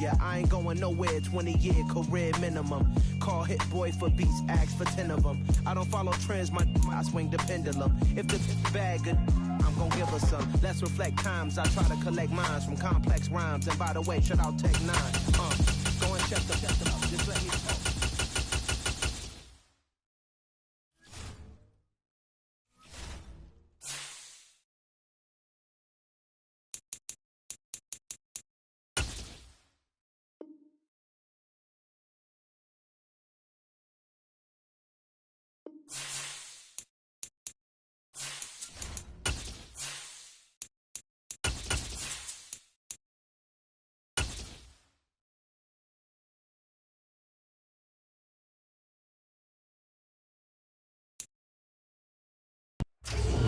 Yeah, I ain't going nowhere, 20-year career minimum. Call Hit Boy for beats, ask for 10 of them. I don't follow trends, I swing the pendulum. If the bag good, I'm gon' give her some. Let's reflect times, I try to collect minds from complex rhymes. And by the way, shout out Tech 9. Go and check them out, just let me talk.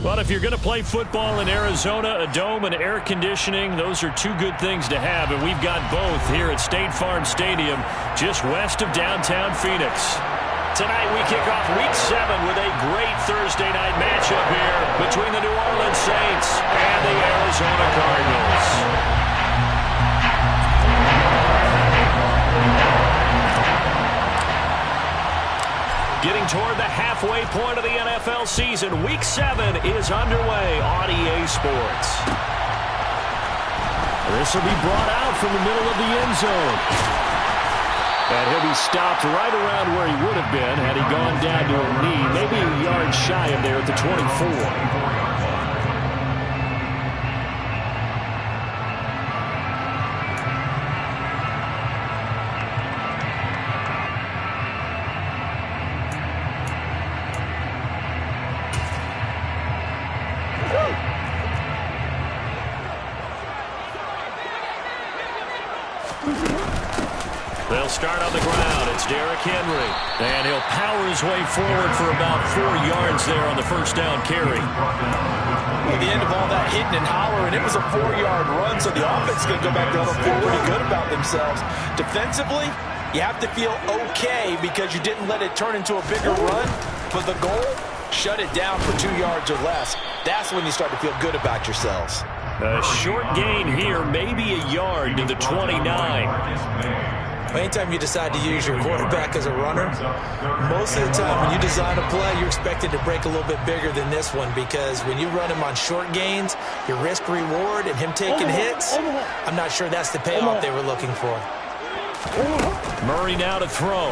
Well, if you're going to play football in Arizona, a dome and air conditioning, those are two good things to have, and we've got both here at State Farm Stadium, just west of downtown Phoenix. Tonight we kick off Week 7 with a great Thursday night matchup here between the New Orleans Saints and the Arizona Cardinals. Getting toward the halfway point of the NFL season, Week 7 is underway on EA Sports. This will be brought out from the middle of the end zone. And he'll be stopped right around where he would have been had he gone down to a knee, maybe a yard shy of there at the 24. They'll start on the ground. It's Derrick Henry. And he'll power his way forward for about 4 yards there on the first down carry. At the end of all that hitting and hollering, it was a 4-yard run, so the offense is going to go back down and feel pretty good about themselves. Defensively, you have to feel okay because you didn't let it turn into a bigger run. For the goal, shut it down for 2 yards or less. That's when you start to feel good about yourselves. A short gain here, maybe a yard to the 29. Anytime you decide to use your quarterback as a runner, most of the time when you design a play, you're expected to break a little bit bigger than this one because when you run him on short gains, your risk-reward and him taking hits, I'm not sure that's the payoff they were looking for. Murray now to throw.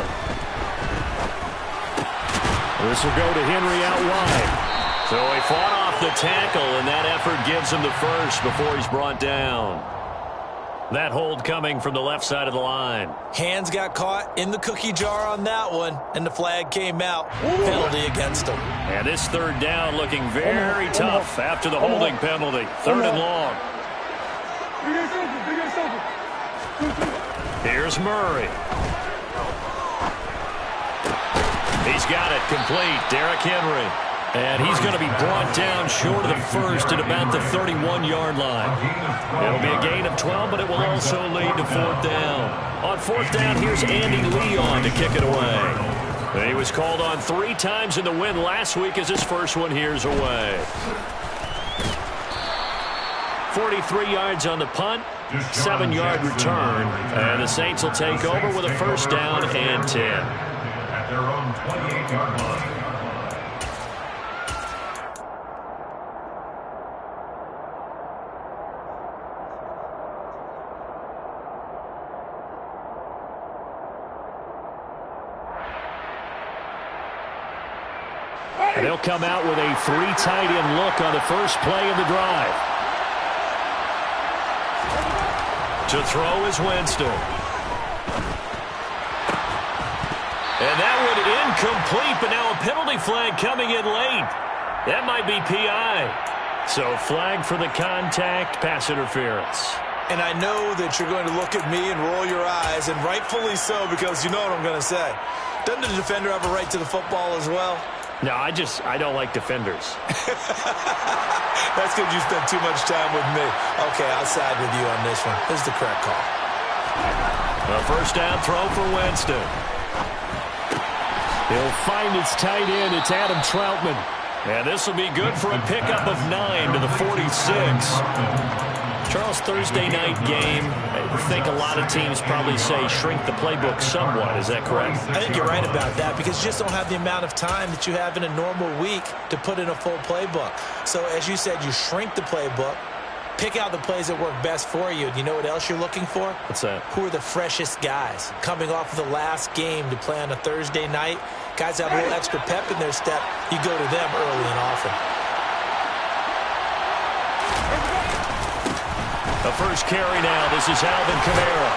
This will go to Henry out wide. So he fought off the tackle, and that effort gives him the first before he's brought down. That hold coming from the left side of the line. Hands got caught in the cookie jar on that one, and the flag came out. Penalty against him. And this third down looking very tough after the holding penalty. 3rd and long. Here's Murray. He's got it complete. Derrick Henry. And he's going to be brought down short of the first at about the 31-yard line. It'll be a gain of 12, but it will also lead to 4th down. On 4th down, here's Andy Leon to kick it away. He was called on 3 times in the win last week as his first one here's away. 43 yards on the punt, 7-yard return. And the Saints will take over with a 1st down and 10. At their own 28-yard line. And they'll come out with a 3 tight end look on the first play of the drive. To throw is Winston. And that one incomplete, but now a penalty flag coming in late. That might be PI. So flag for the contact, pass interference. And I know that you're going to look at me and roll your eyes, and rightfully so, because you know what I'm going to say. Doesn't the defender have a right to the football as well? No, I don't like defenders. That's because you spent too much time with me. Okay, I'll side with you on this one. This is the correct call. A 1st down throw for Winston. He'll find its tight end. It's Adam Troutman. And this will be good for a pickup of 9 to the 46. Charles, Thursday night game, I think a lot of teams probably say shrink the playbook somewhat. Is that correct? I think you're right about that because you just don't have the amount of time that you have in a normal week to put in a full playbook. So as you said, you shrink the playbook, pick out the plays that work best for you. And you know what else you're looking for? What's that? Who are the freshest guys coming off of the last game to play on a Thursday night? Guys have a little extra pep in their step. You go to them early and often. The first carry now. This is Alvin Kamara.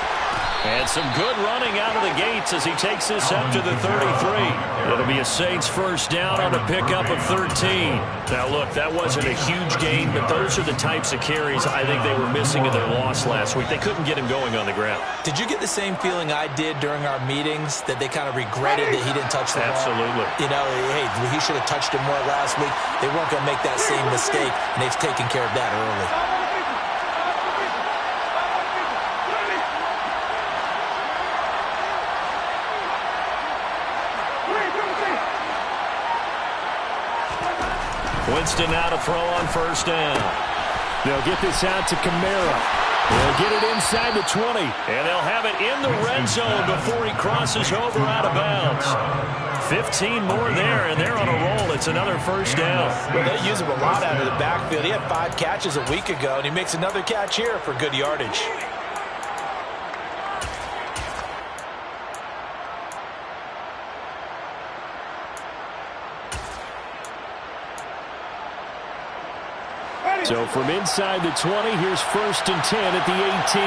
And some good running out of the gates as he takes this up to the 33. It'll be a Saints first down on a pickup of 13. Now, look, that wasn't a huge gain, but those are the types of carries I think they were missing in their loss last week. They couldn't get him going on the ground. Did you get the same feeling I did during our meetings, that they kind of regretted that he didn't touch the ball? Absolutely. You know, hey, he should have touched it more last week. They weren't going to make that same mistake, and they've taken care of that early. Winston now to throw on first down. They'll get this out to Kamara. They'll get it inside the 20. And they'll have it in the red zone before he crosses over out of bounds. 15 more there, and they're on a roll. It's another first down. Well, they use him a lot out of the backfield. He had 5 catches a week ago, and he makes another catch here for good yardage. So from inside the 20, here's first and 10 at the 18.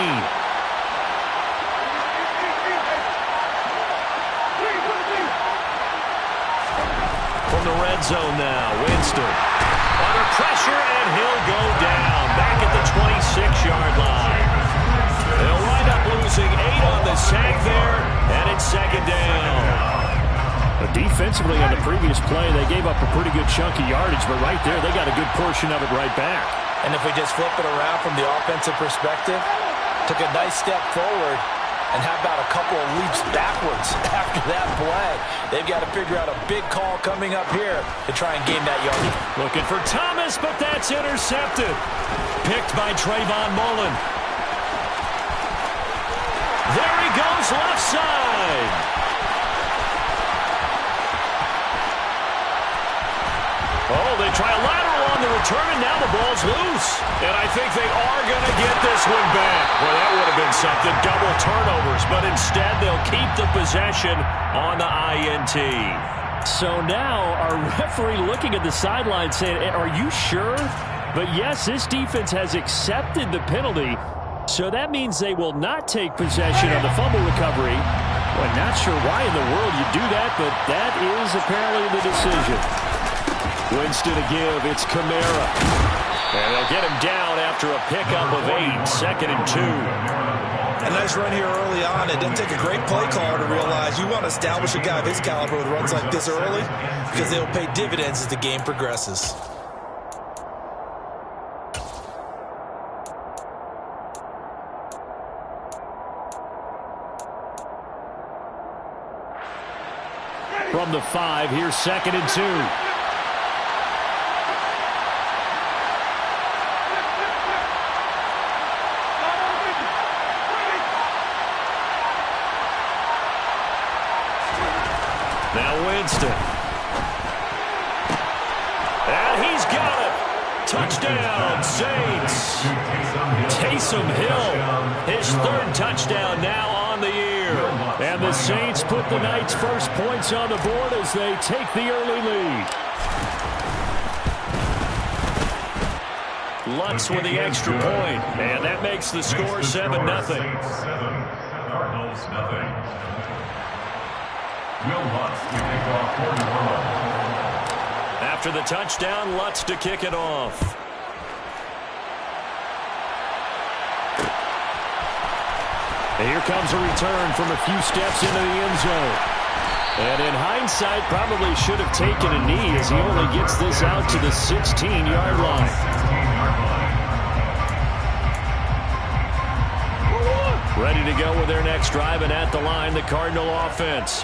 From the red zone now, Winston. Under pressure, and he'll go down. Back at the 26-yard line. They'll wind up losing 8 on the sack there, and it's second down. But defensively on the previous play, they gave up a pretty good chunk of yardage, but right there, they got a good portion of it right back. And if we just flip it around from the offensive perspective, took a nice step forward, and how about a couple of leaps backwards after that play? They've got to figure out a big call coming up here to try and gain that yardage. Looking for Thomas, but that's intercepted. Picked by Trayvon Mullen. There he goes, left side. Oh, they try a lateral on the return, and now the ball's loose. And I think they are going to get this one back. Well, that would have been something, double turnovers. But instead, they'll keep the possession on the INT. So now our referee looking at the sideline saying, are you sure? But yes, this defense has accepted the penalty. So that means they will not take possession on the fumble recovery. Well, not sure why in the world you do that, but that is apparently the decision. Winston to give. It's Kamara. And they'll get him down after a pickup of 8. Second and 2. A nice run here early on. It doesn't take a great play caller to realize you want to establish a guy of his caliber with runs like this early because they'll pay dividends as the game progresses. From the 5, here's second and 2. Now Winston. And he's got it. Touchdown, Saints. Taysom Hill, his 3rd touchdown now on the year. And the Saints put the night's first points on the board as they take the early lead. Lutz with the extra point. And that makes the score 7-0. Cardinals, nothing. Will Lutz to kick off quarter 1. After the touchdown, Lutz to kick it off. And here comes a return from a few steps into the end zone. And in hindsight, probably should have taken a knee as he only gets this out to the 16-yard line. Ready to go with their next drive, and at the line, the Cardinal offense.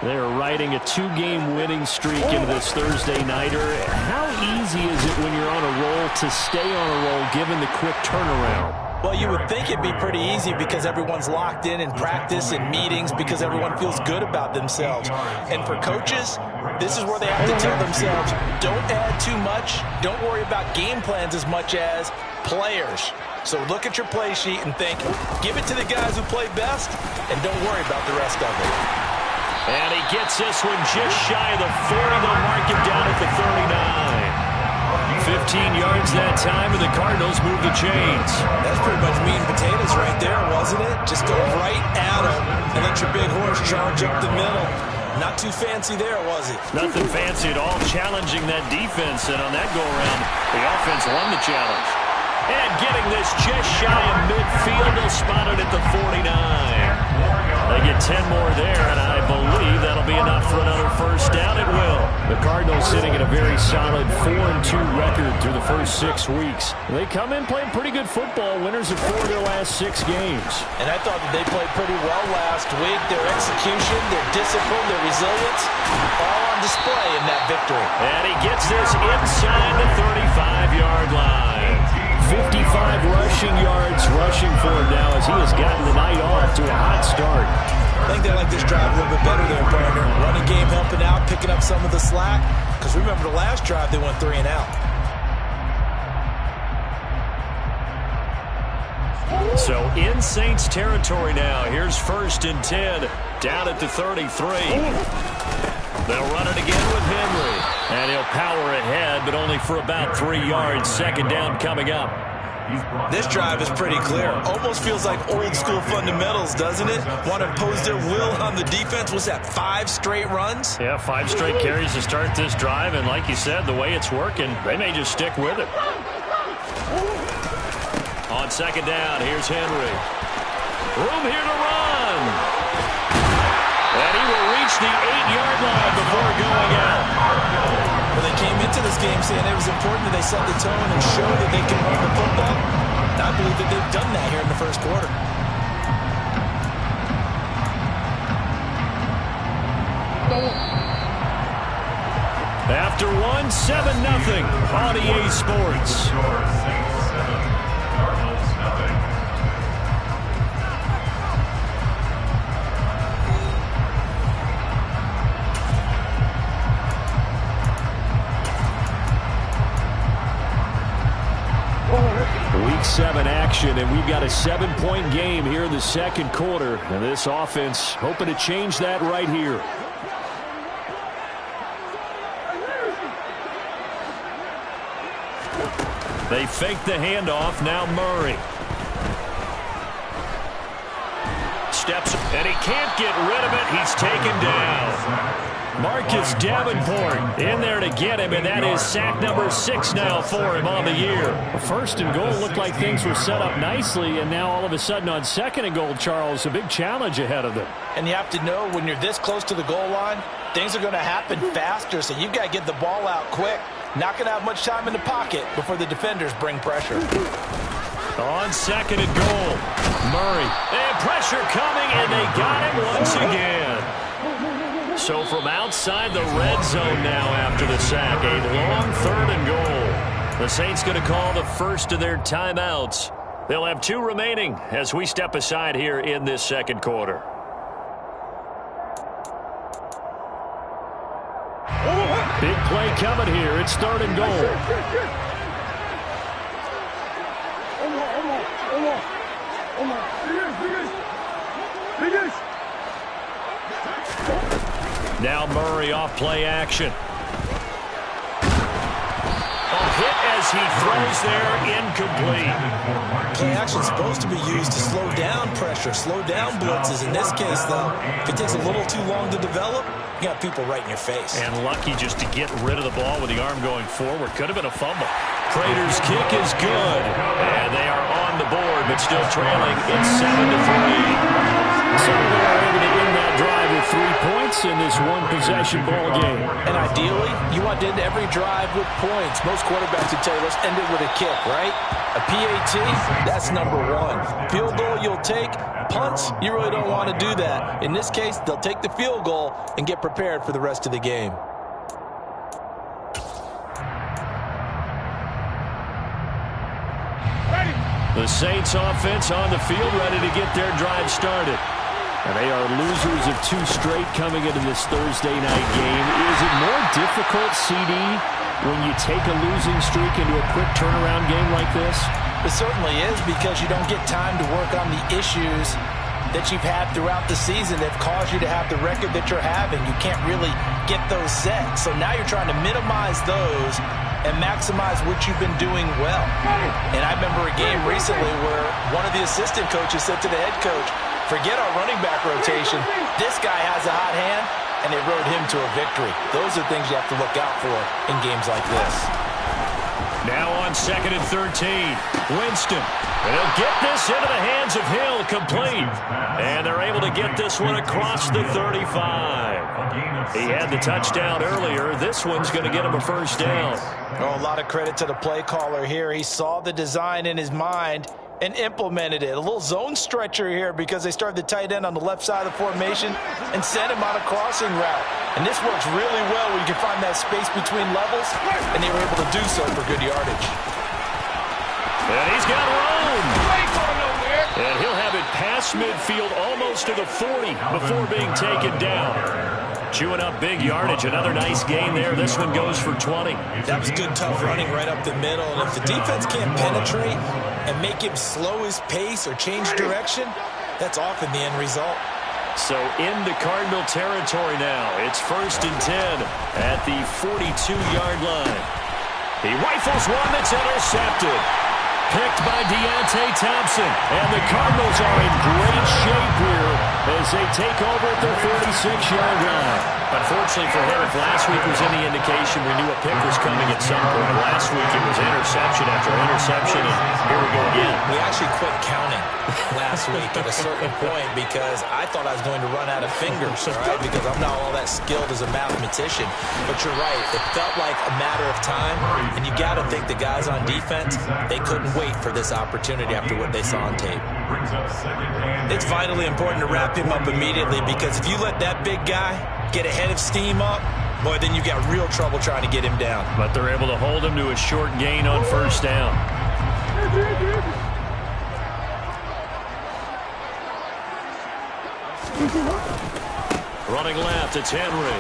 They're riding a 2-game winning streak into this Thursday nighter. How easy is it when you're on a roll to stay on a roll given the quick turnaround? Well, you would think it'd be pretty easy because everyone's locked in practice and meetings because everyone feels good about themselves. And for coaches, this is where they have to tell themselves, don't add too much. Don't worry about game plans as much as players. So look at your play sheet and think, give it to the guys who play best and don't worry about the rest of it. And he gets this one just shy of the 40. They'll mark him down at the 39. 15 yards that time, and the Cardinals move the chains. That's pretty much meat and potatoes right there, wasn't it? Just go right at him and let your big horse charge up the middle. Not too fancy there, was it? Nothing fancy at all, challenging that defense, and on that go-around, the offense won the challenge. And getting this just shy of midfield, they'll spot it at the 49. They get 10 more there, and I believe that'll be enough for another first down. It will. The Cardinals sitting at a very solid 4-2 record through the first 6 weeks. They come in playing pretty good football, winners of 4 of their last 6 games. And I thought that they played pretty well last week. Their execution, their discipline, their resilience, all on display in that victory. And he gets this inside the 35-yard line. 55 rushing yards rushing for him now as he has gotten the night off to a hot start. I think they like this drive a little bit better there, partner. Running game helping out, picking up some of the slack. Because remember the last drive, they went 3 and out. So in Saints territory now. Here's 1st and 10 down at the 33. They'll run it again with Henry. And he'll power ahead, but only for about 3 yards. 2nd down coming up. This drive is pretty clear. Almost feels like old school fundamentals, doesn't it? Want to impose their will on the defense. Was that 5 straight runs? Yeah, 5 straight carries to start this drive. And like you said, the way it's working, they may just stick with it. On 2nd down, here's Henry. Room here to run. And he will reach the 8-yard line before going out. Well, they came into this game saying it was important that they set the tone and show that they can run the football. I believe that they've done that here in the first quarter. After 1, 7-0 on EA Sports. Week 7 action, and we've got a 7-point game here in the second quarter. And this offense hoping to change that right here. They fake the handoff. Now Murray. Steps, and he can't get rid of it. He's taken down. Marcus Davenport in there to get him, and that is sack number 6 now for him on the year. 1st and goal looked like things were set up nicely, and now all of a sudden on 2nd and goal, Charles, a big challenge ahead of them. And you have to know when you're this close to the goal line, things are going to happen faster, so you've got to get the ball out quick. Not going to have much time in the pocket before the defenders bring pressure. On 2nd and goal, Murray. And pressure coming, and they got him once again. So from outside the red zone now after the sack, a long 3rd and goal. The Saints going to call the first of their timeouts. They'll have 2 remaining as we step aside here in this second quarter. Big play coming here. It's 3rd and goal. Now Murray off play action. A hit as he throws there, incomplete. Play action is supposed to be used to slow down pressure, slow down blitzes. In this case, though, if it takes a little too long to develop, you got people right in your face. And lucky just to get rid of the ball with the arm going forward. Could have been a fumble. Prater's kick is good. And they are on the board, but still trailing. It's 7-3. So they are able to end that drive with 3 points in this one possession ball game. And ideally, you want to end every drive with points. Most quarterbacks would tell you, let's end it with a kick, right? A PAT, that's number one. Field goal you'll take. Punts, you really don't want to do that. In this case, they'll take the field goal and get prepared for the rest of the game. The Saints offense on the field, ready to get their drive started. And they are losers of 2 straight coming into this Thursday night game. Is it more difficult, CD, when you take a losing streak into a quick turnaround game like this? It certainly is, because you don't get time to work on the issues that you've had throughout the season that caused you to have the record that you're having. You can't really get those set. So now you're trying to minimize those and maximize what you've been doing well. And I remember a game recently where one of the assistant coaches said to the head coach, forget our running back rotation. This guy has a hot hand, and they rode him to a victory. Those are things you have to look out for in games like this. Now on 2nd and 13, Winston. And he'll get this into the hands of Hill, complete. And they're able to get this one across the 35. He had the touchdown earlier. This one's going to get him a first down. Oh, a lot of credit to the play caller here. He saw the design in his mind and implemented it. A little zone stretcher here because they started the tight end on the left side of the formation and sent him on a crossing route. And this works really well where you can find that space between levels, and they were able to do so for good yardage. And he's got room. And he'll have it past midfield almost to the 40 before being taken down. Chewing up big yardage. Another nice gain there. This one goes for 20. That was good, tough running right up the middle. And if the defense can't penetrate and make him slow his pace or change direction, that's often the end result. So into Cardinal territory now. It's 1st and 10 at the 42-yard line. He rifles one that's intercepted. Picked by Deontay Thompson. And the Cardinals are in great shape here as they take over at their 46-yard line. Unfortunately for him, if last week was any indication, we knew a pick was coming at some point. Last week it was interception after interception, and here we go again. We actually quit counting last week at a certain point because I thought I was going to run out of fingers, right? Because I'm not all that skilled as a mathematician. But you're right. It felt like a matter of time, and you got to think the guys on defense, they couldn't wait for this opportunity after what they saw on tape. It's vitally important to wrap him up immediately because if you let that big guy get ahead of steam up, boy, then you've got real trouble trying to get him down. But they're able to hold him to a short gain on 1st down. Running left, it's Henry.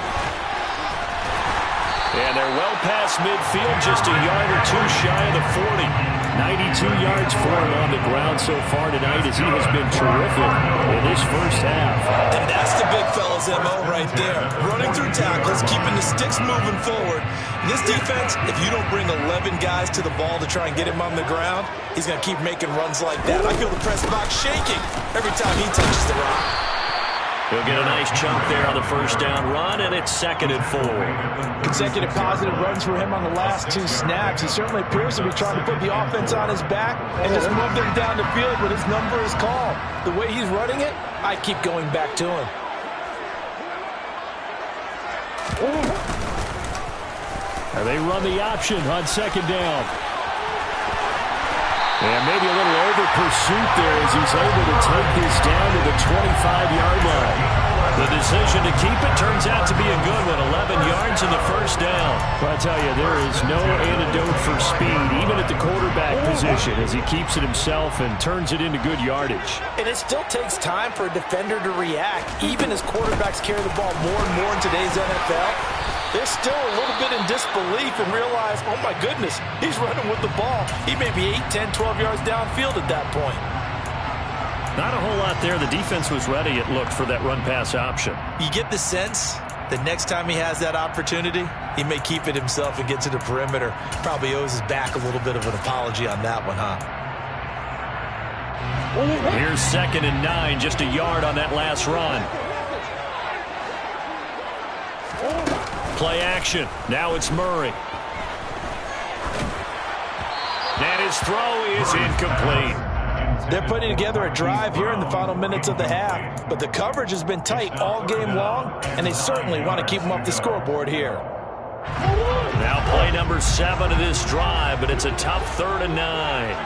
And they're well past midfield, just a yard or two shy of the 40. 92 yards for him on the ground so far tonight as he has been terrific in this first half. And that's the big fella's MO right there. Running through tackles, keeping the sticks moving forward. And this defense, if you don't bring 11 guys to the ball to try and get him on the ground, he's going to keep making runs like that. I feel the press box shaking every time he touches the rock. He'll get a nice chunk there on the 1st down run, and it's 2nd and 4. Consecutive positive runs for him on the last 2 snaps. He certainly appears to be trying to put the offense on his back and just move them down the field when his number is called. The way he's running it, I keep going back to him. And they run the option on 2nd down. And maybe a little over pursuit there as he's able to take this down to the 25-yard line. The decision to keep it turns out to be a good one. 11 yards in the 1st down. Well, I tell you, there is no antidote for speed, even at the quarterback position, as he keeps it himself and turns it into good yardage. And it still takes time for a defender to react. Even as quarterbacks carry the ball more and more in today's NFL, they're still a little bit in disbelief and realize, oh my goodness, he's running with the ball. He may be 8, 10, 12 yards downfield at that point. Not a whole lot there. The defense was ready, it looked, for that run-pass option. You get the sense that next time he has that opportunity, he may keep it himself and get to the perimeter. Probably owes his back a little bit of an apology on that one, huh? Here's 2nd and 9, just a yard on that last run. Play action. Now it's Murray. And his throw is incomplete. They're putting together a drive here in the final minutes of the half, but the coverage has been tight all game long, and they certainly want to keep them off the scoreboard here. Now play number 7 of this drive, but it's a tough 3rd and 9.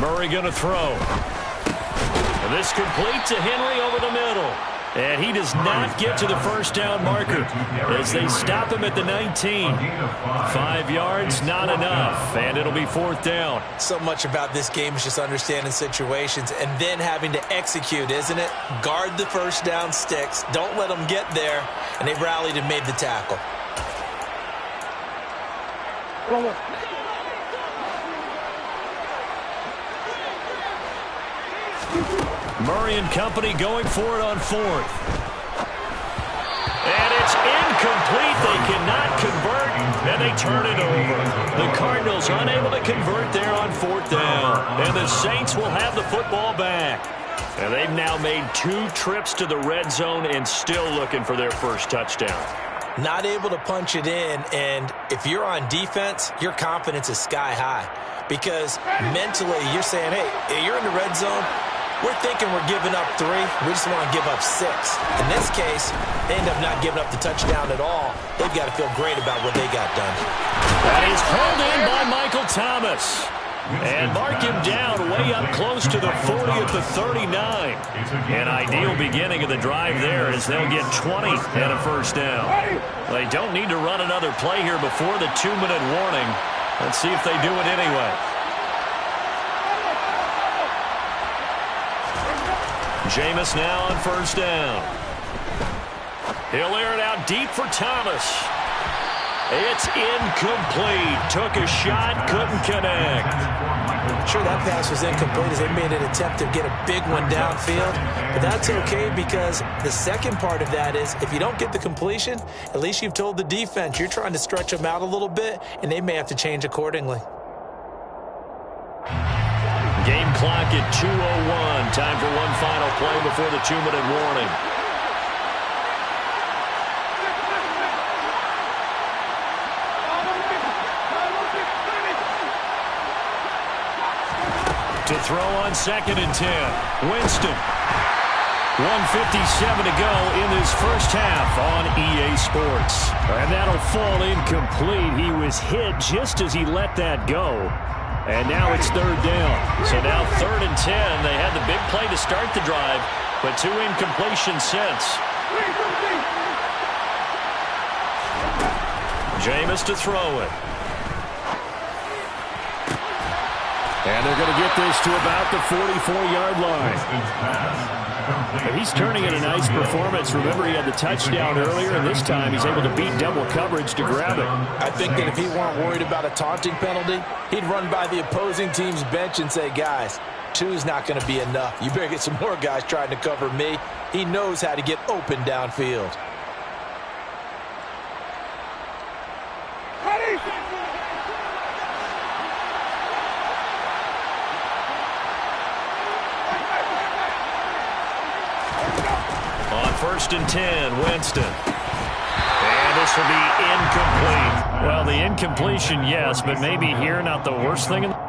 Murray going to throw. And this complete to Henry over the middle. And he does not get to the first down marker as they stop him at the 19. 5 yards, not enough, and it'll be 4th down. So much about this game is just understanding situations and then having to execute, isn't it? Guard the first down sticks. Don't let them get there, and they've rallied and made the tackle. Murray and company going for it on 4th. And it's incomplete. They cannot convert, and they turn it over. The Cardinals unable to convert there on 4th down. And the Saints will have the football back. And they've now made 2 trips to the red zone and still looking for their first touchdown. Not able to punch it in, and if you're on defense, your confidence is sky high. Because mentally, you're saying, hey, you're in the red zone. We're thinking we're giving up 3. We just want to give up 6. In this case, they end up not giving up the touchdown at all. They've got to feel great about what they got done. That is pulled in by Michael Thomas. And mark him down way up close to the 40 at the 39. An ideal beginning of the drive there as they'll get 20 and a first down. They don't need to run another play here before the 2-minute warning. Let's see if they do it anyway. Jameis now on first down. He'll air it out deep for Thomas. It's incomplete. Took a shot, couldn't connect. Sure, that pass was incomplete as they made an attempt to get a big one downfield. But that's okay because the second part of that is if you don't get the completion, at least you've told the defense you're trying to stretch them out a little bit, and they may have to change accordingly. Game clock at 2:01. Time for one final play before the 2-minute warning. To throw on 2nd and 10. Winston. 1:57 to go in this first half on EA Sports. And that'll fall incomplete. He was hit just as he let that go. And now it's 3rd down. So now 3rd and 10. They had the big play to start the drive, but 2 incompletions since. Jameis to throw it. And they're going to get this to about the 44-yard line. He's turning in a nice performance. Remember, he had the touchdown earlier, and this time he's able to beat double coverage to grab it. I think that if he weren't worried about a taunting penalty, he'd run by the opposing team's bench and say, guys, 2's not going to be enough. You better get some more guys trying to cover me. He knows how to get open downfield. On 1st and 10, Winston. And this will be incomplete. Well, the incompletion, yes, but maybe here not the worst thing in the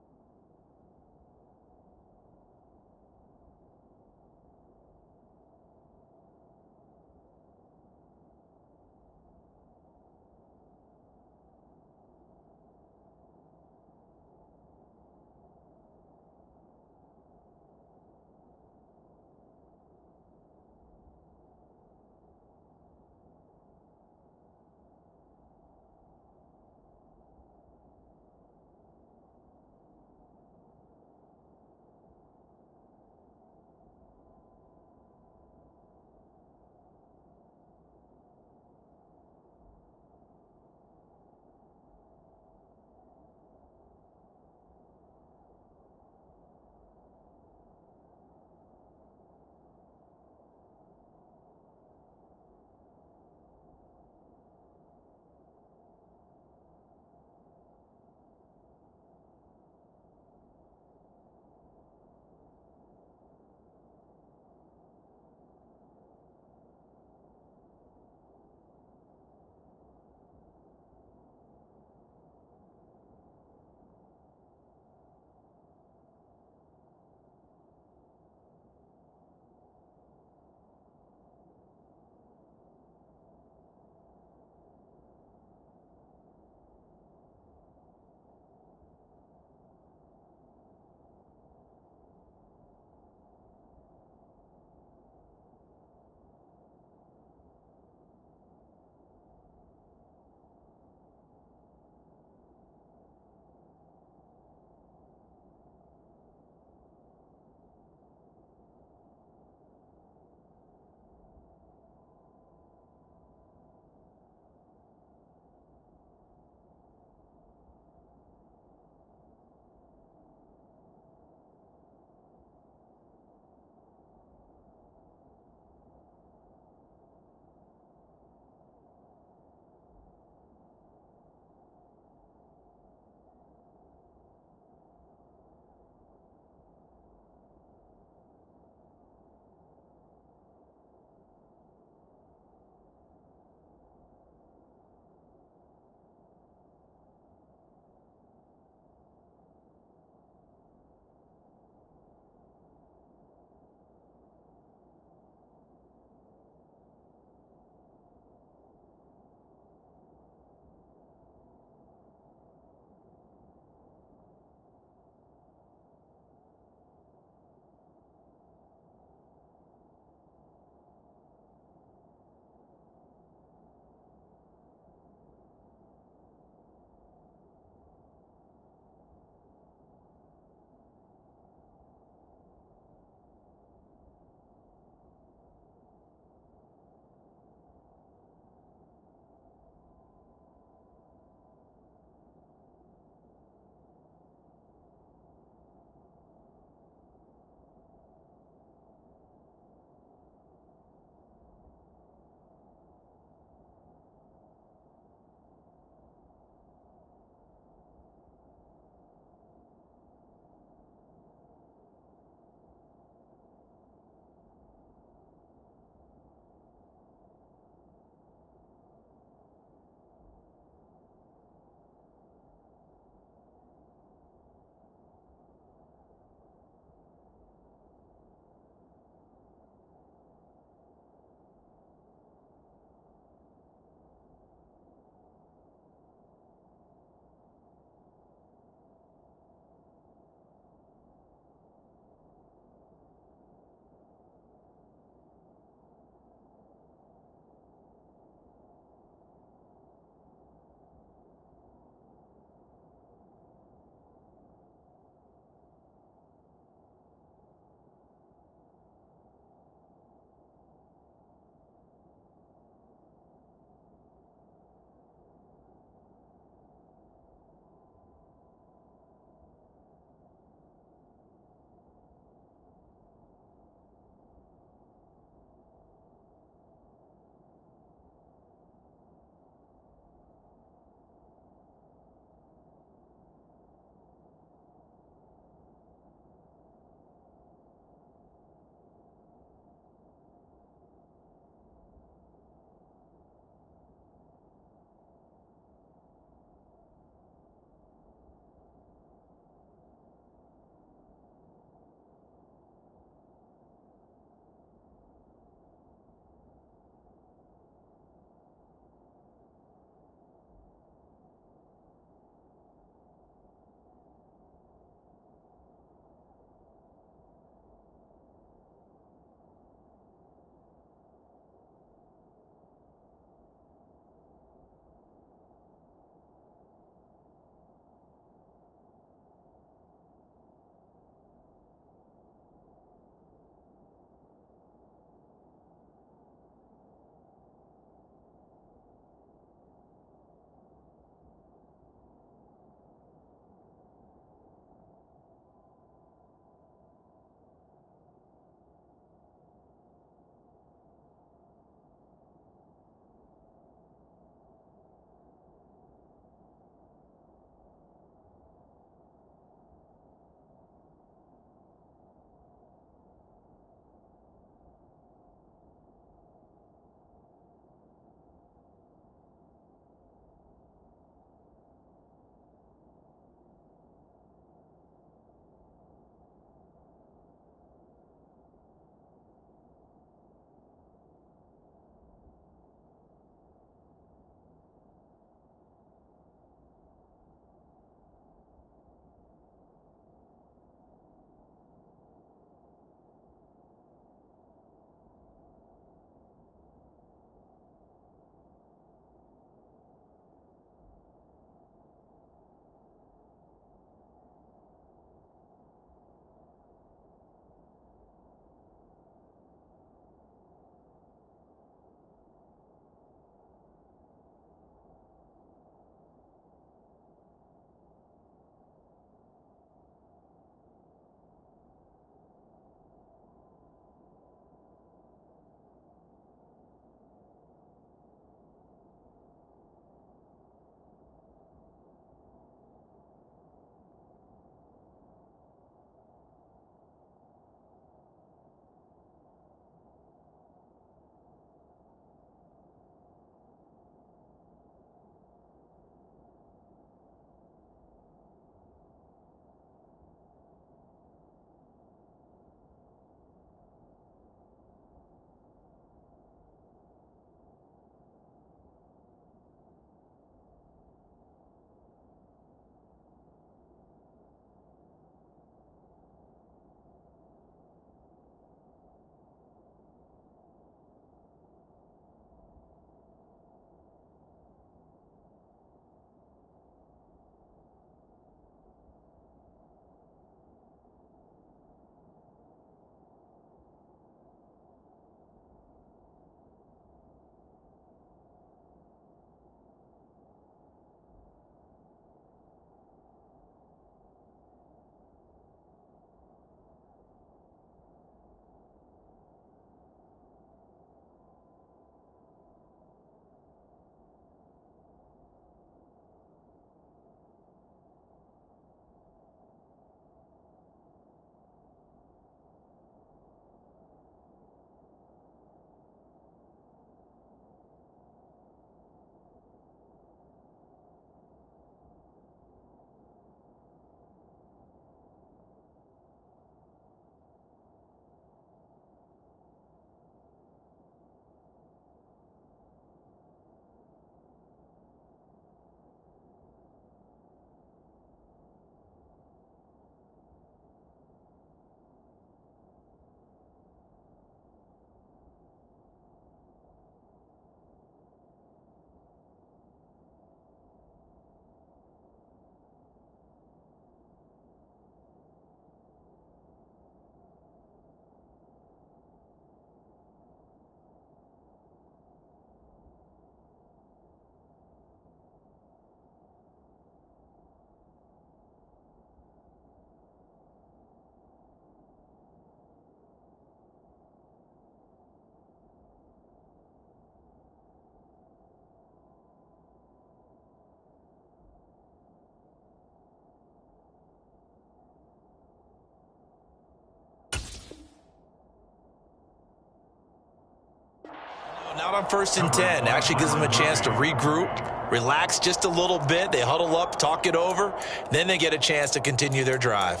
Not on 1st and 10. Actually gives them a chance to regroup, relax just a little bit. They huddle up, talk it over. Then they get a chance to continue their drive.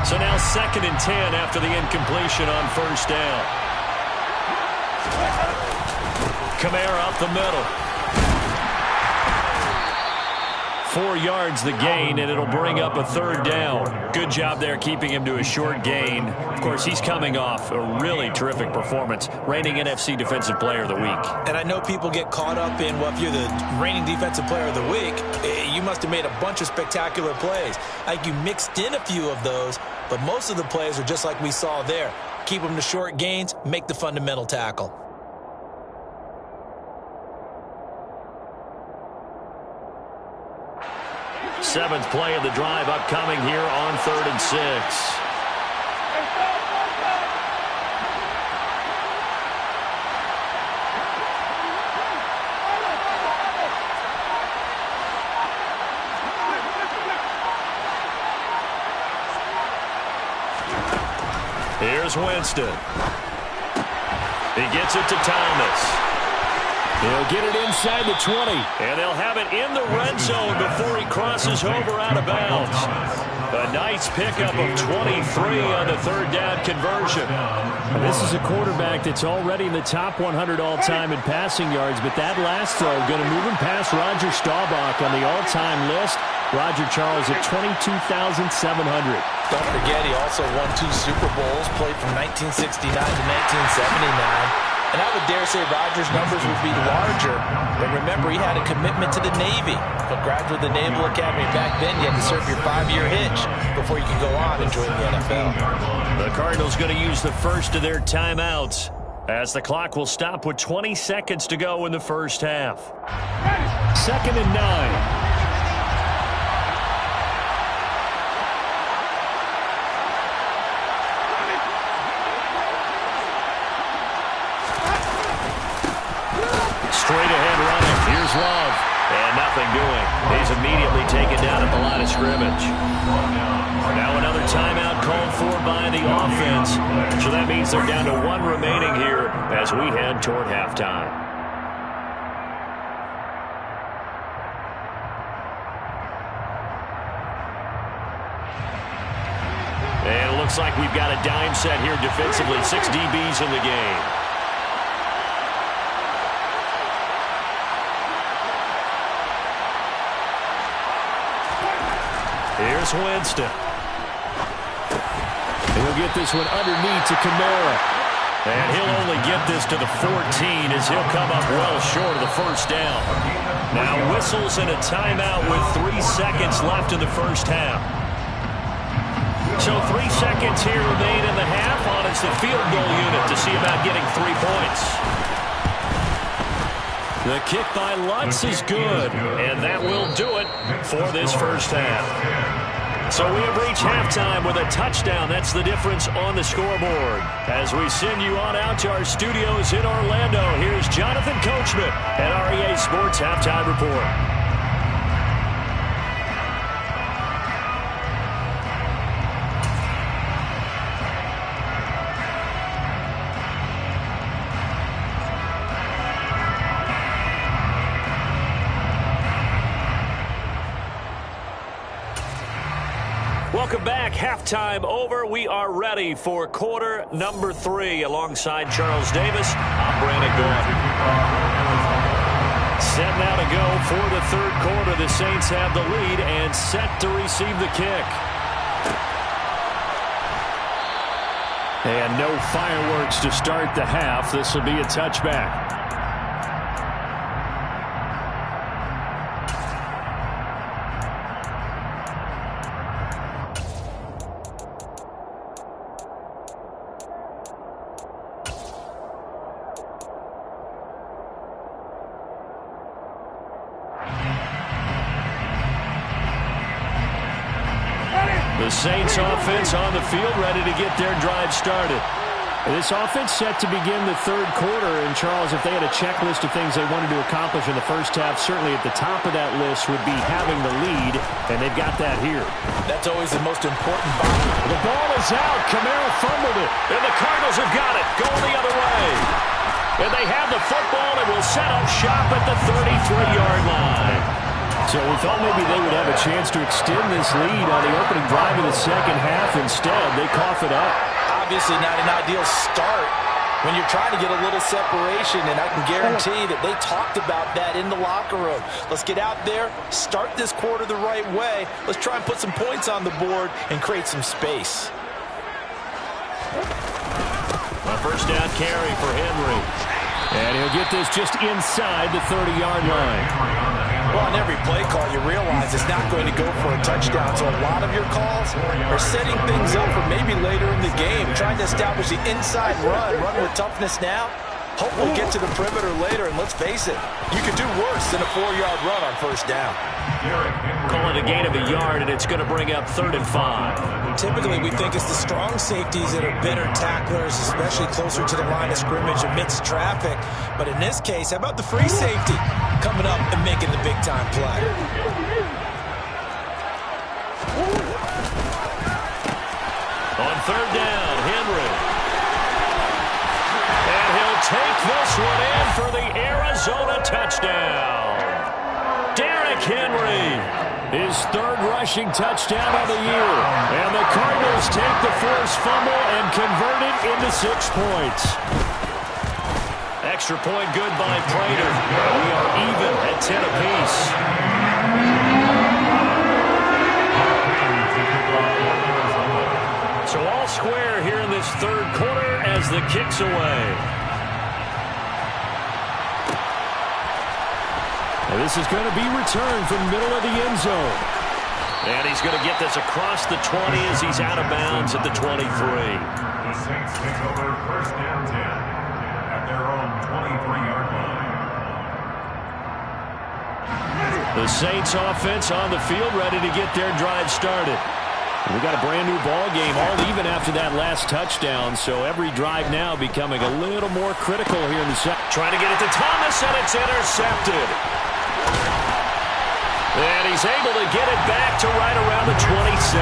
So now 2nd and 10 after the incompletion on 1st down. Kamara up the middle. 4 yards the gain, and it'll bring up a 3rd down. Good job there keeping him to a short gain. Of course, he's coming off a really terrific performance, reigning NFC Defensive Player of the Week. And I know people get caught up in, well, if you're the reigning Defensive Player of the Week, you must have made a bunch of spectacular plays. I think you mixed in a few of those, but most of the plays are just like we saw there. Keep them to short gains, make the fundamental tackle. Seventh play of the drive upcoming here on 3rd and 6. Here's Winston. He gets it to Thomas. He'll get it inside the 20. And they'll have it in the red zone before he crosses over out of bounds. A nice pickup of 23 on the 3rd down conversion. This is a quarterback that's already in the top 100 all-time in passing yards, but that last throw going to move him past Roger Staubach on the all-time list. Roger Charles at 22,700. Don't forget, he also won 2 Super Bowls, played from 1969 to 1979. And I would dare say Rodgers' numbers would be larger. But remember, he had a commitment to the Navy. A graduate of the Naval Academy. Back then, you had to serve your 5-year hitch before you could go on and join the NFL. The Cardinals going to use the first of their timeouts as the clock will stop with 20 seconds to go in the first half. 2nd and 9. Straight ahead running. Here's Love. And nothing doing. He's immediately taken down at the line of scrimmage. Now another timeout called for by the offense. So that means they're down to 1 remaining here as we head toward halftime. And it looks like we've got a dime set here defensively. 6 DBs in the game. Here's Winston. He'll get this one underneath to Kamara. And he'll only get this to the 14 as he'll come up well short of the 1st down. Now whistles and a timeout with 3 seconds left in the first half. So 3 seconds here remain in the half on it's the field goal unit to see about getting 3 points. The kick by Lutz is good, and that will do it for this first half. So we have reached halftime with a touchdown. That's the difference on the scoreboard. As we send you on out to our studios in Orlando, here's Jonathan Coachman at REA Sports Halftime Report. Welcome back. Halftime over. We are ready for quarter number 3 alongside Charles Davis. I'm Brandon Gordon. Set now to go for the 3rd quarter. The Saints have the lead and set to receive the kick. And no fireworks to start the half. This will be a touchback. The Saints offense on the field ready to get their drive started. This offense set to begin the third quarter. And, Charles, if they had a checklist of things they wanted to accomplish in the first half, certainly at the top of that list would be having the lead, and they've got that here. That's always the most important body. The ball is out. Kamara fumbled it. And the Cardinals have got it. Going the other way. And they have the football and will set up shop at the 33-yard line. So we thought maybe they would have a chance to extend this lead on the opening drive of the second half. Instead, they cough it up. Obviously not an ideal start when you're trying to get a little separation, and I can guarantee that they talked about that in the locker room. Let's get out there, start this quarter the right way. Let's try and put some points on the board and create some space. A first down carry for Henry. And he'll get this just inside the 30-yard line. Well, on every play call, you realize it's not going to go for a touchdown. So a lot of your calls are setting things up for maybe later in the game, trying to establish the inside run with toughness now. Hope we'll get to the perimeter later, and let's face it, you could do worse than a 4-yard run on first down. Call it a gain of a yard, and it's going to bring up 3rd and 5. Typically, we think it's the strong safeties that are better tacklers, especially closer to the line of scrimmage amidst traffic. But in this case, how about the free safety coming up and making the big-time play? On 3rd down, Henry. And he'll take this one in for the Arizona touchdown. Derrick Henry, his 3rd rushing touchdown of the year. And the Cardinals take the forced fumble and convert it into 6 points. Extra point good by Prater. We are even at 10 apiece. So all square here in this 3rd quarter as the kick's away. And this is going to be returned from the middle of the end zone. And he's going to get this across the 20 as he's out of bounds at the 23. The Saints take over first down 10 at their own 23-yard line. The Saints offense on the field ready to get their drive started. We got a brand new ball game, all even after that last touchdown. So every drive now becoming a little more critical here in the second. Trying to get it to Thomas, and it's intercepted. And he's able to get it back to right around the 27.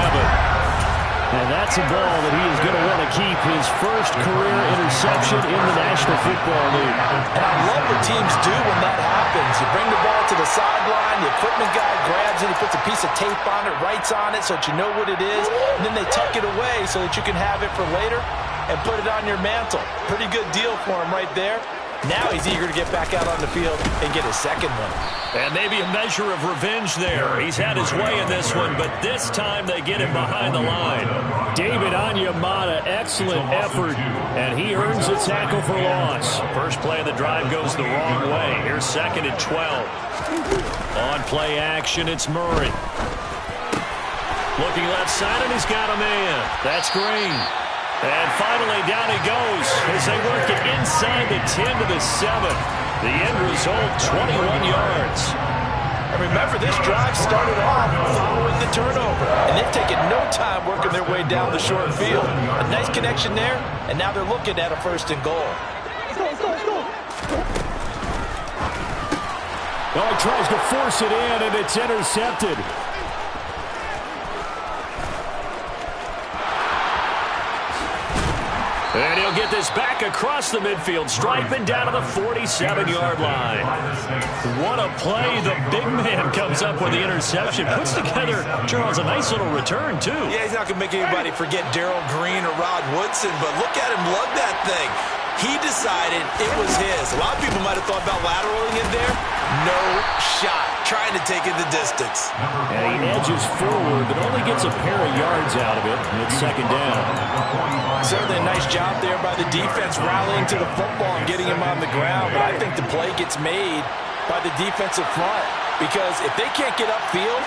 And that's a ball that he is going to want to keep, his first career interception in the National Football League. And I love what teams do when that happens. You bring the ball to the sideline, the equipment guy grabs it, he puts a piece of tape on it, writes on it so that you know what it is, and then they tuck it away so that you can have it for later and put it on your mantle. Pretty good deal for him right there. Now he's eager to get back out on the field and get his second one. And maybe a measure of revenge there. He's had his way in this one, but this time they get him behind the line. David Onyemata, excellent effort, and he earns a tackle for loss. First play of the drive goes the wrong way. Here's 2nd and 12. On play action, it's Murray. Looking left side, and he's got a man. That's Green. And finally, down he goes as they work it inside the 10 to the 7. The end result, 21 yards. And remember, this drive started off following the turnover. And they've taken no time working their way down the short field. A nice connection there, and now they're looking at a 1st and goal. Well, he tries to force it in, and it's intercepted. And he'll get this back across the midfield stripe and down to the 47-yard line. What a play. The big man comes up with the interception. Puts together, Charles, a nice little return, too. Yeah, he's not going to make anybody forget Darrell Green or Rod Woodson, but look at him lug that thing. He decided it was his. A lot of people might have thought about lateraling it there. No shot. Trying to take it the distance. And he edges forward, but only gets a pair of yards out of it. And it's 2nd down. Certainly a nice job there by the defense rallying to the football and getting him on the ground. But I think the play gets made by the defensive front. Because if they can't get upfield,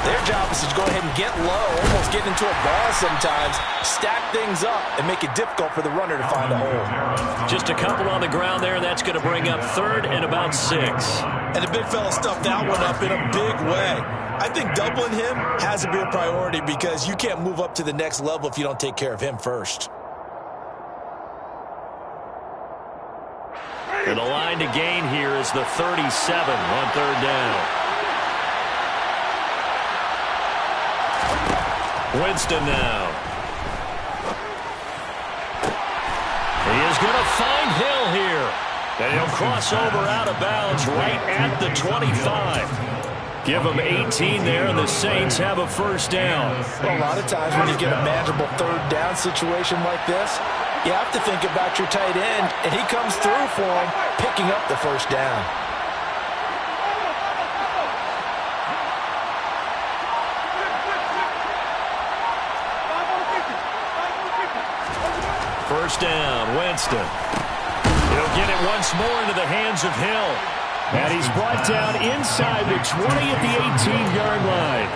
their job is to go ahead and get low, almost get into a ball sometimes, stack things up, and make it difficult for the runner to find a hole. Just a couple on the ground there. That's going to bring up 3rd and about 6. And the big fella stuffed that one up in a big way. I think doubling him has to be a priority because you can't move up to the next level if you don't take care of him first. And the line to gain here is the 37 on third down. Winston now. He is going to find Hill here. And he'll cross over out of bounds right at the 25. Give them 18 there, and the Saints have a first down. Well, a lot of times when you get a manageable third down situation like this, you have to think about your tight end, and he comes through for him, picking up the first down. First down, Winston. He'll get it once more into the hands of Hill. And he's brought down inside the 20 at the 18-yard line.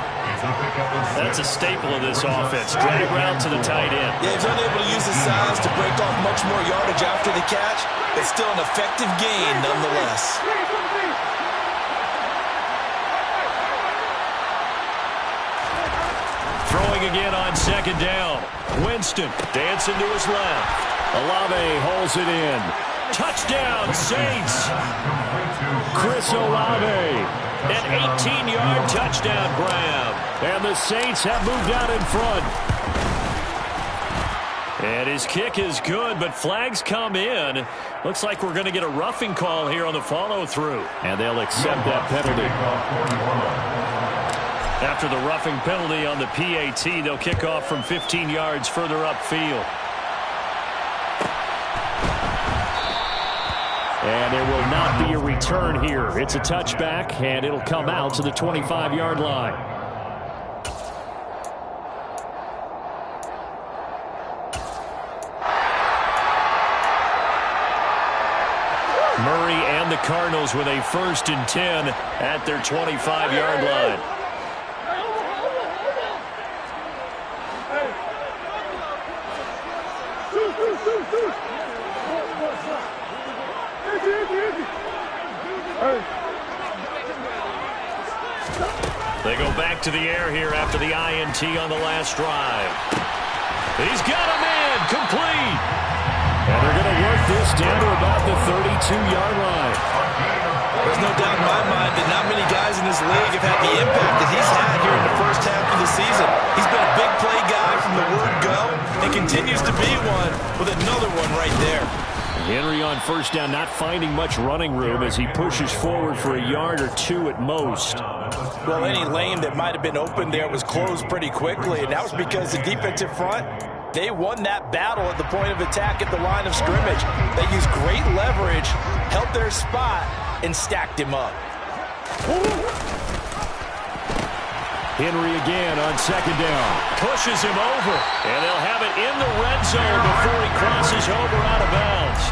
That's a staple of this offense. Drag route to the tight end. Yeah, he's unable to use his size to break off much more yardage after the catch, but still an effective gain nonetheless. Throwing again on second down. Winston dancing to his left. Olave holds it in. Touchdown, Saints. Chris Olave. An 18-yard touchdown grab. And the Saints have moved out in front. And his kick is good, but flags come in. Looks like we're going to get a roughing call here on the follow-through. And they'll accept that penalty. After the roughing penalty on the PAT, they'll kick off from 15 yards further upfield. And there will not be a return here. It's a touchback, and it'll come out to the 25-yard line. Murray and the Cardinals with a 1st and 10 at their 25-yard line. They go back to the air here after the INT on the last drive. He's got him in, complete. And they're going to work this down to about the 32-yard line. There's no doubt in my mind that not many guys in this league have had the impact that he's had here in the first half of the season. He's been a big play guy from the word go and continues to be one with another one right there. Henry on first down, not finding much running room as he pushes forward for a yard or two at most. Well, any lane that might have been open there was closed pretty quickly, and that was because the defensive front, they won that battle at the point of attack at the line of scrimmage. They used great leverage, held their spot, and stacked him up. Henry again on second down. Pushes him over. And they'll have it in the red zone before he crosses over out of bounds.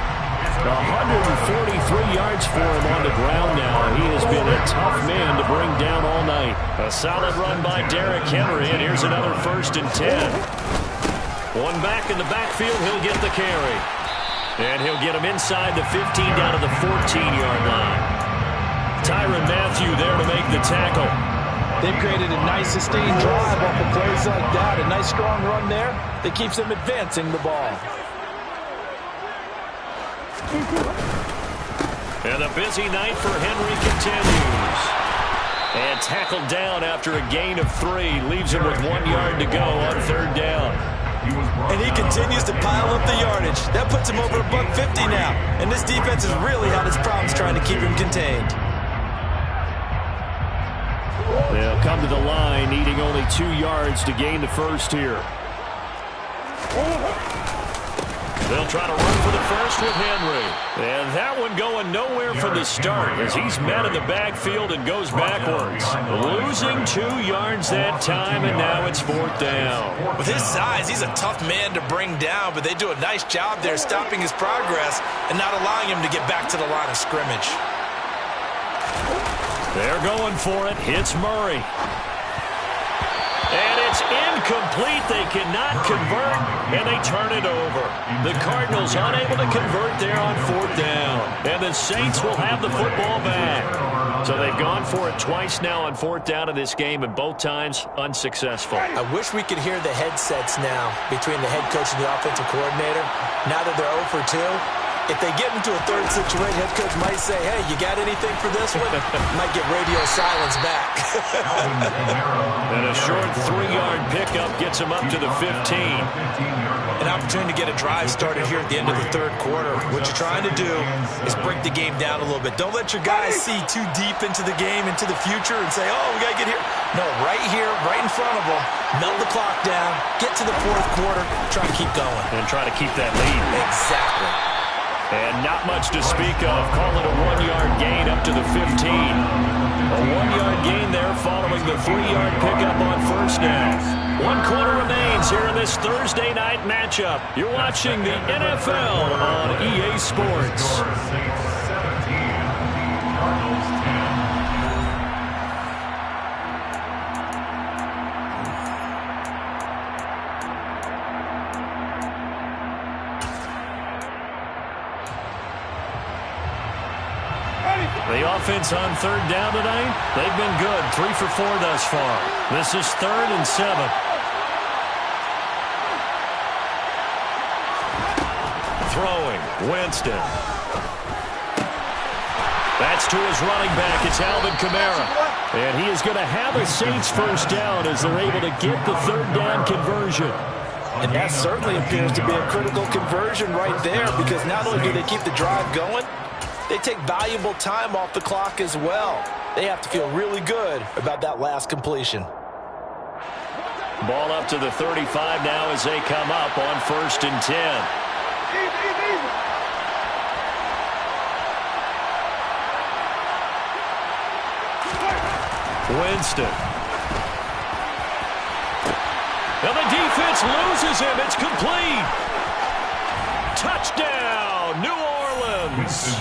143 yards for him on the ground now. He has been a tough man to bring down all night. A solid run by Derrick Henry, and here's another 1st and 10. One back in the backfield, he'll get the carry. And he'll get him inside the 15 down to the 14-yard line. Tyrann Mathieu there to make the tackle. They've created a nice sustained drive off of plays like that. A nice strong run there that keeps them advancing the ball. And the busy night for Henry continues. And tackled down after a gain of 3. Leaves him with 1 yard to go on third down. And he continues to pile up the yardage. That puts him over $150 now. And this defense has really had its problems trying to keep him contained. They'll come to the line, needing only 2 yards to gain the first here. They'll try to run for the first with Henry. And that one going nowhere from the start as he's met in the backfield and goes backwards. Losing 2 yards that time, and now it's 4th down. With his size, he's a tough man to bring down, but they do a nice job there stopping his progress and not allowing him to get back to the line of scrimmage. They're going for it. Hits Murray. And it's incomplete. They cannot convert, and they turn it over. The Cardinals unable to convert there on 4th down. And the Saints will have the football back. So they've gone for it twice now on 4th down in this game, and both times unsuccessful. I wish we could hear the headsets now between the head coach and the offensive coordinator. Now that they're 0 for 2, if they get into a third situation, head coach might say, hey, you got anything for this one? Might get radio silence back. And a short 3-yard pickup gets him up to the 15. An opportunity to get a drive started here at the end of the third quarter. What you're trying to do is break the game down a little bit. Don't let your guys see too deep into the game, into the future, and say, oh, we got to get here. No, right here, right in front of them, melt the clock down, get to the fourth quarter, try to keep going. And try to keep that lead. Exactly. And not much to speak of. Call it a 1-yard gain up to the 15. A 1-yard gain there following the 3-yard pickup on first down. 1 quarter remains here in this Thursday night matchup. You're watching the NFL on EA Sports. The offense on third down tonight, they've been good. 3 for 4 thus far. This is 3rd and 7. Throwing, Winston. That's to his running back. It's Alvin Kamara. And he is going to have a Saints first down as they're able to get the third down conversion. And that certainly appears to be a critical conversion right there, because not only do they keep the drive going, they take valuable time off the clock as well. They have to feel really good about that last completion. Ball up to the 35 now as they come up on 1st and 10. Winston. And the defense loses him. It's complete. Touchdown, New Orleans.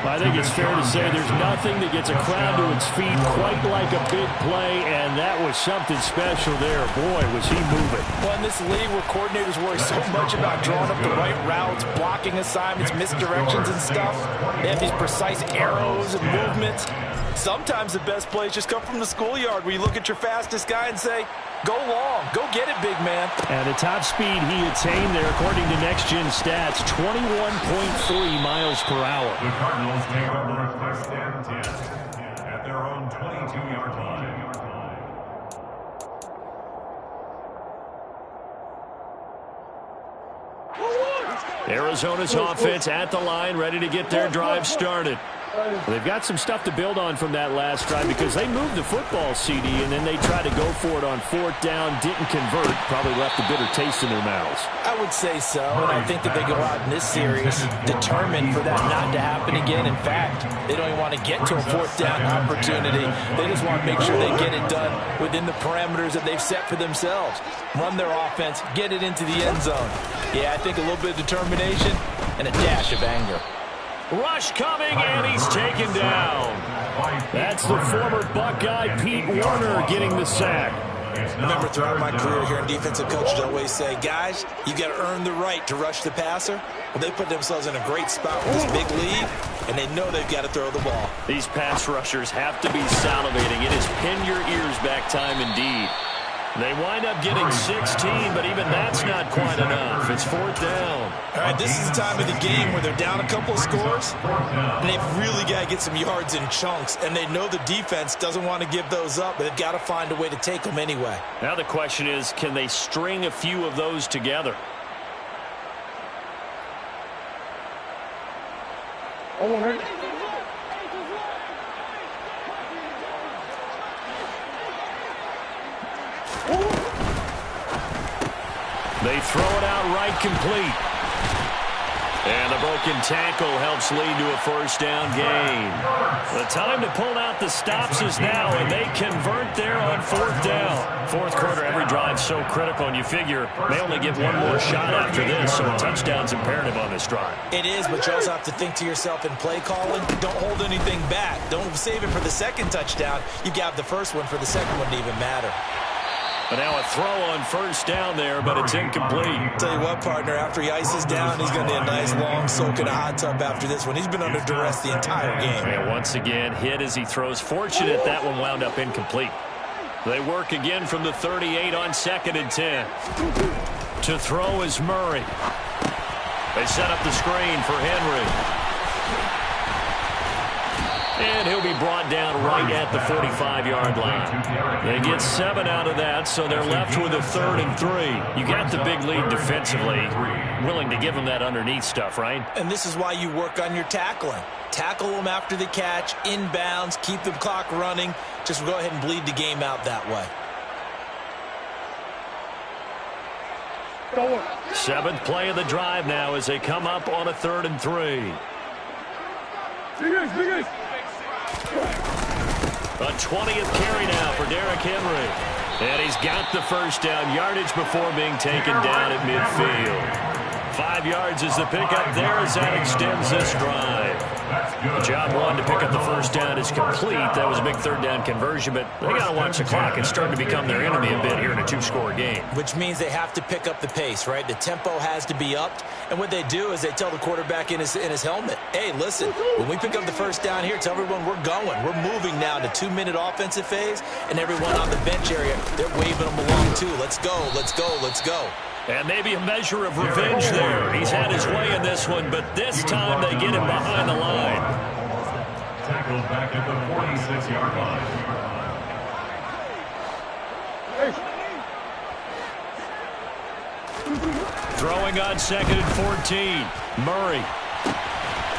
I think it's fair to say there's nothing that gets a crowd to its feet quite like a big play, and that was something special there. Boy, was he moving. Well, in this league where coordinators worry so much about drawing up the right routes, blocking assignments, misdirections and stuff, they have these precise arrows and movements. Sometimes the best plays just come from the schoolyard, where you look at your fastest guy and say, go long, go get it, big man. And the top speed he attained there, according to Next Gen Stats, 21.3 miles per hour. The Cardinals take over 1st and 10 at their own 22-yard line. Arizona's offense at the line, ready to get their drive started. They've got some stuff to build on from that last drive, because they moved the football, CD, and then they tried to go for it on 4th down, didn't convert, probably left a bitter taste in their mouths. I would say so, and I think that they go out in this series determined for that not to happen again. In fact, they don't even want to get to a 4th down opportunity. They just want to make sure they get it done within the parameters that they've set for themselves. Run their offense, get it into the end zone. Yeah, I think a little bit of determination and a dash of anger. Rush coming, and he's taken down. That's the former Buckeye Pete Werner getting the sack. Remember, throughout my career here in defensive coach, I always say, guys, you got to earn the right to rush the passer. Well, they put themselves in a great spot with this big lead, and they know they've got to throw the ball. These pass rushers have to be salivating. It is pin your ears back time indeed. They wind up getting 16, but even that's not quite enough. It's 4th down. All right, this is the time of the game where they're down a couple of scores, and they've really got to get some yards in chunks, and they know the defense doesn't want to give those up, but they've got to find a way to take them anyway. Now the question is, can they string a few of those together? They throw it out right, complete. And a broken tackle helps lead to a 1st down gain. The time to pull out the stops is now, and they convert there on 4th down. 4th quarter, every drive so critical, and you figure they only get one more shot after this, so a touchdown's imperative on this drive. It is, but you also have to think to yourself in play calling, don't hold anything back. Don't save it for the second touchdown. You got the first one for the second one to even matter. But now a throw on 1st down there, but it's incomplete. Tell you what, partner, after he ices down, he's going to need a nice long soak in a hot tub after this one. He's been under duress the entire game. And once again, hit as he throws. Fortunate that one wound up incomplete. They work again from the 38 on 2nd and 10. To throw is Murray. They set up the screen for Henry. And he'll be brought down right at the 45-yard line. They get 7 out of that, so they're left with a 3rd and 3. You got the big lead defensively. Willing to give them that underneath stuff, right? And this is why you work on your tackling. Tackle them after the catch, inbounds, keep the clock running. Just go ahead and bleed the game out that way. 7th play of the drive now as they come up on a 3rd and 3. A 20th carry now for Derrick Henry. And he's got the first down yardage before being taken down at midfield. 5 yards is the pickup there as that extends this drive. Job 1 to pick up the first down is complete. That was a big 3rd down conversion, but they got to watch the clock. It's starting to become their enemy a bit here in a 2-score game. Which means they have to pick up the pace, right? The tempo has to be upped. And what they do is they tell the quarterback in his helmet, hey, listen, when we pick up the first down here, tell everyone we're going. We're moving now to 2-minute offensive phase, and everyone on the bench area, they're waving them along too. Let's go, let's go, let's go. And maybe a measure of revenge there. He's had his way in this one, but this time they get him behind the line. Tackled back at the 46-yard line. Throwing on 2nd and 14. Murray.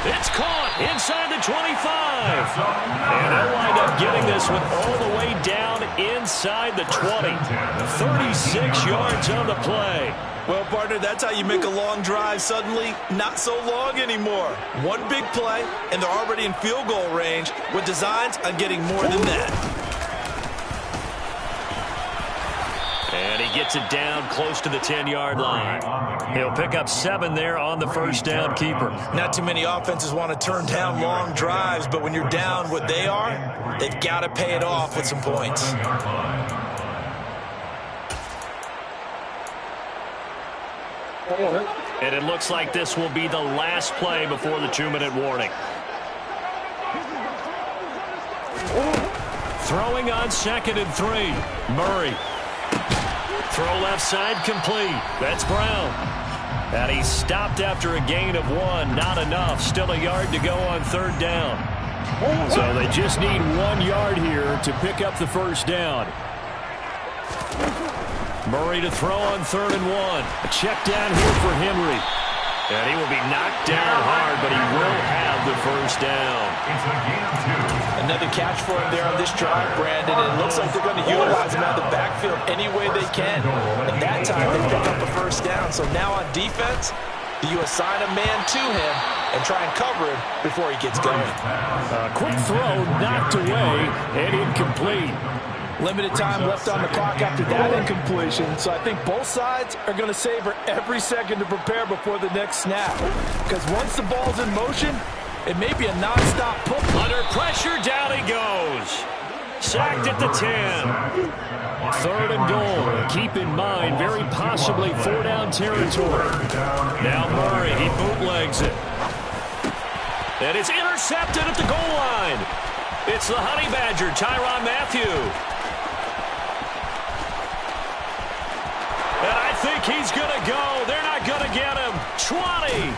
It's caught inside the 25. And they'll wind up getting this one all the way down inside the 20. 36 yards on the play. Well, partner, that's how you make a long drive suddenly not so long anymore. One big play, and they're already in field goal range with designs on getting more than that. And he gets it down close to the 10-yard line. He'll pick up 7 there on the first down keeper. Not too many offenses want to turn down long drives, but when you're down what they are, they've got to pay it off with some points. And it looks like this will be the last play before the 2-minute warning. Throwing on 2nd and 3. Murray. Throw left side complete. That's Brown. And he stopped after a gain of 1. Not enough. Still a yard to go on 3rd down. So they just need 1 yard here to pick up the first down. Murray to throw on 3rd and 1. A check down here for Henry. And he will be knocked down hard, but he will have the first down. Another catch for him there on this drive, Brandon. And it looks like they're going to utilize him out of the backfield any way they can. And that time they pick up the first down. So now on defense, do you assign a man to him and try and cover him before he gets going? Quick throw knocked away and incomplete. Limited time left on the clock after that incompletion, so I think both sides are going to savor every second to prepare before the next snap. Because once the ball's in motion, it may be a nonstop pull. Under pressure, down he goes. Sacked at the 10. 3rd and goal. Keep in mind, very possibly 4-down territory. Now Murray, he bootlegs it. And it's intercepted at the goal line. It's the Honey Badger, Tyrann Mathieu. And I think he's going to go. They're not going to get him. 20,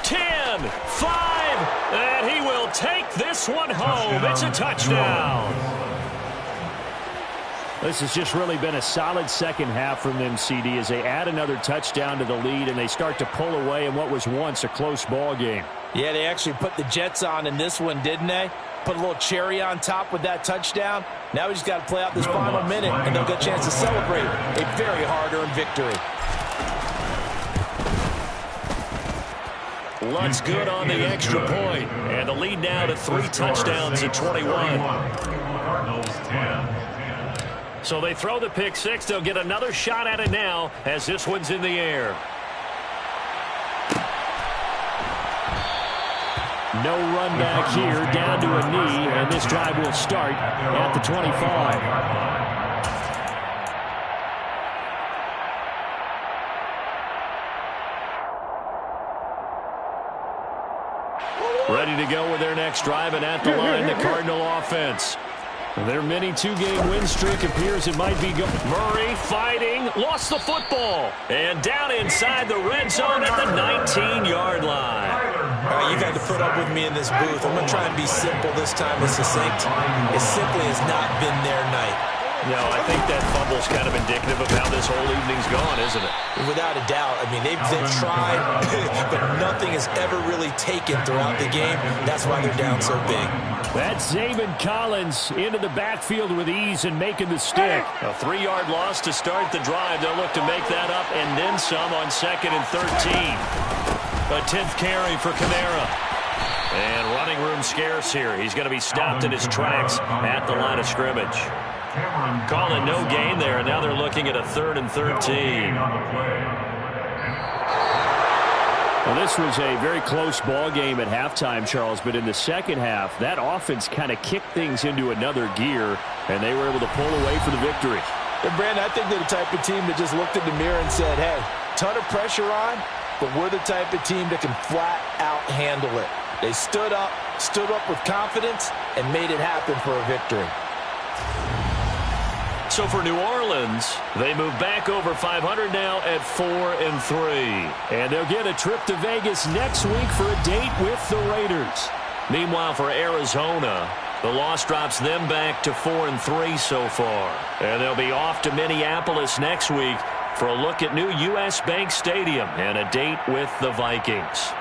10, 5, and he will take this one home. It's a touchdown. This has just really been a solid second half from them, CD, as they add another touchdown to the lead and they start to pull away in what was once a close ball game. Yeah, they actually put the Jets on in this one, didn't they? Put a little cherry on top with that touchdown. Now we just got to play out this final minute, and they'll get a chance to celebrate a very hard-earned victory. Looks good on the extra point. And the lead now to 3 touchdowns at 21. So they throw the pick 6. They'll get another shot at it now as this one's in the air. No run back here, down to a knee, and this drive will start at the 25. Ready to go with their next drive, and at the line, the Cardinal offense. Their mini two-game win streak appears it might be going. Murray fighting, lost the football, and down inside the red zone at the 19-yard line. All right, you've had to put up with me in this booth. I'm going to try and be simple this time and succinct. It simply has not been their night. No, I think that fumble's kind of indicative of how this whole evening's gone, isn't it? Without a doubt. I mean, they've tried, but nothing has ever really taken throughout the game. That's why they're down so big. That's Zaven Collins into the backfield with ease and making the stick. A 3-yard loss to start the drive. They'll look to make that up and then some on 2nd and 13. A 10th carry for Kamara. And running room scarce here. He's going to be stopped in his tracks at the line of scrimmage. Calling no gain there, and now they're looking at a 3rd and 13. Well, this was a very close ball game at halftime, Charles, but in the second half, that offense kind of kicked things into another gear, and they were able to pull away for the victory. And Brandon, I think they're the type of team that just looked in the mirror and said, hey, ton of pressure on, but we're the type of team that can flat out handle it. They stood up with confidence, and made it happen for a victory. So for New Orleans, they move back over 500 now at 4-3. And they'll get a trip to Vegas next week for a date with the Raiders. Meanwhile, for Arizona, the loss drops them back to 4-3 so far. And they'll be off to Minneapolis next week for a look at new U.S. Bank Stadium and a date with the Vikings.